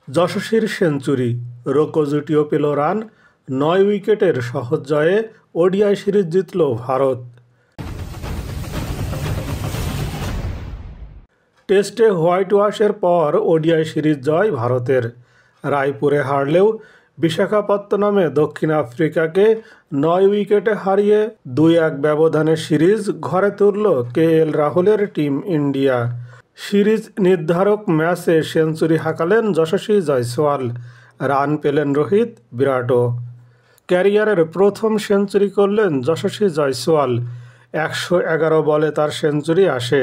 যশস্বীর century, রোকো জুটিও পেল run, ৯ উইকেটের সহজ জয়ে ওডিআই সিরিজ জিতল ভারত। টেস্টে হোয়াইট ওয়াশের পর ওডিআই সিরিজ জয় ভারতের। রায়পুরে হারলেও বিশাখাপত্তনমে দক্ষিণ আফ্রিকাকে ৯ উইকেটে হারিয়ে ২-১ ব্যবধানে সিরিজ ঘরে তুলল কেএল রাহুলের টিম ইন্ডিয়া। সিরিজ নির্ধারক ম্যাচে সেঞ্চুরি হাঁকালেন যশস্বী জয়সওয়াল, রান পেলেন রোহিত, বিরাটও। ক্যারিয়ারের প্রথম সেঞ্চুরি করলেন যশস্বী জয়সওয়াল। ১১১ বলে তার সেঞ্চুরি আসে।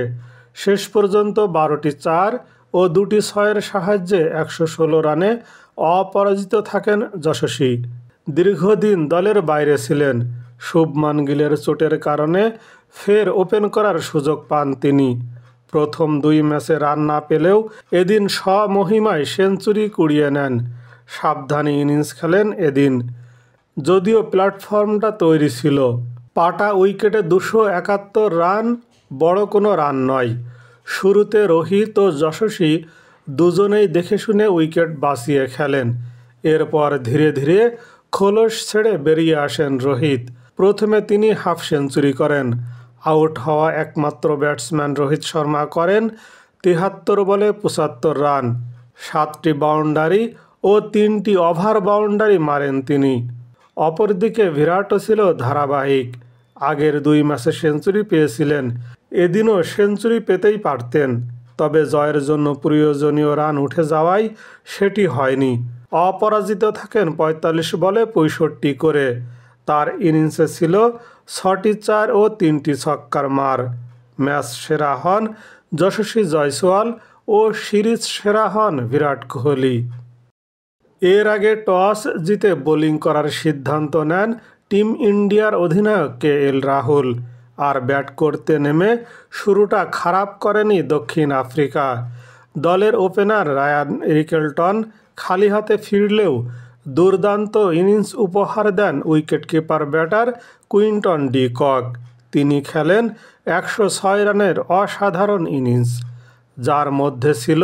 শেষ পর্যন্ত ১২টি ৪ ও ২টি ৬-এর সাহায্যে ১১৬ রানে অপরাজিত থাকেন যশস্বী। দীর্ঘদিন দলের বাইরে ছিলেন। শুভমান গিলের চোটের কারণে ফের ওপেন করার সুযোগ পান তিনি। প্রথম ২ ম্যাচে রান না পেলেও এদিন স্বমহিমায় সেঞ্চুরি কুড়িয়ে নেন। সাবধানী ইনিংস খেলেন এদিন। যদিও প্ল্যাটফর্মটা তৈরি ছিল। পাটা উইকেটে ২৭১ রান বড় কোনো রান নয়। শুরুতে রোহিত ও যশস্বী দুজনেই দেখে শুনে উইকেট বাঁচিয়ে খেলেন। এরপর ধীরে ধীরে খোলস ছেড়ে বেরিয়ে আসেন রোহিত। প্রথমে তিনি হাফ সেঞ্চুরি করেন। আউট হওয়া একমাত্র ব্যাটসম্যান রোহিত শর্মা করেন ৭৩ বলে ৭৫ রান। ৭টি বাউন্ডারি ও ৩টি ওভার বাউন্ডারি মারেন তিনি। অপরদিকে বিরাটও ছিল ধারাবাহিক। আগের ২ ম্যাচে সেঞ্চুরি পেয়েছিলেন। এদিনও সেঞ্চুরি পেতেই পারতেন, তবে জয়ের জন্য প্রয়োজনীয় রান উঠে যাওয়ায় সেটি হয়নি। অপরাজিত থাকেন ৪৫ বলে ৬৫ করে। তার ইনিংসে ছিল ৬টি ৪ ও ৩টি ছক্কার মার। ম্যাচ সেরা হন যশস্বী জয়সওয়াল ও সিরিজ সেরা হন বিরাট কোহলি। এর আগে টস জিতে বোলিং করার সিদ্ধান্ত নেন টিম ইন্ডিয়ার অধিনায়ক কেএল রাহুল। আর ব্যাট করতে নেমে শুরুটা খারাপ করেনি দক্ষিণ আফ্রিকা। দলের ওপেনার রায়ান রিকেলটন খালি হাতে ফিরলেও দুর্দান্ত ইনিংস উপহার দেন wicketkeeper batter Quinton de Kock. তিনি খেলেন ১০৬ রানের অসাধারণ ইনিংস, যার মধ্যে ছিল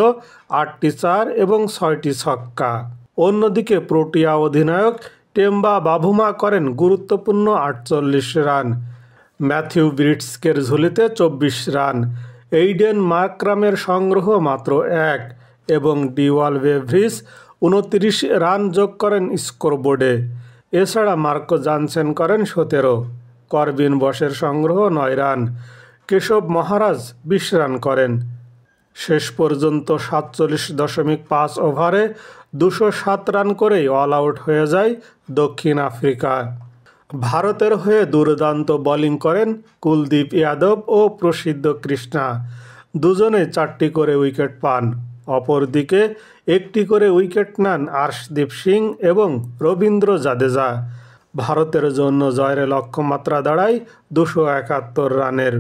৮টি ৪ এবং ৬টি ছক্কা। অন্যদিকে প্রোটিয়া অধিনায়ক টেম্বা বাভুমা করেন গুরুত্বপূর্ণ ৪৮ রান। ম্যাথিউ ব্রিটসকের ঝুলিতে ২৪ রান। এইডেন মার্ক্রামের সংগ্রহ মাত্র ১ এবং ডিওয়াল বেভ্রিজ ২৯ রান যোগ করেন স্কোরবোর্ডে। এছাড়া মার্কো জানসেন করেন ১৭। করবিন বসের সংগ্রহ ৯ রান। কেশব মহারাজ ২০ রান করেন। শেষ পর্যন্ত ৪৭.৫ ওভারে ২০৭ রান করেই অল আউট হয়ে যায় দক্ষিণ আফ্রিকা। ভারতের হয়ে দুর্দান্ত বোলিং করেন কুলদীপ যাদব ও প্রসিদ্ধ কৃষ্ণা। দুজনেই ৪টি করে উইকেট পান। অপরদিকে ১টি করে উইকেট নেন আর্শদীপ সিং এবং রবীন্দ্র জাদেজা। ভারতের জন্য জয়ের লক্ষ্যমাত্রা দাঁড়ায় ২৭১ রানের।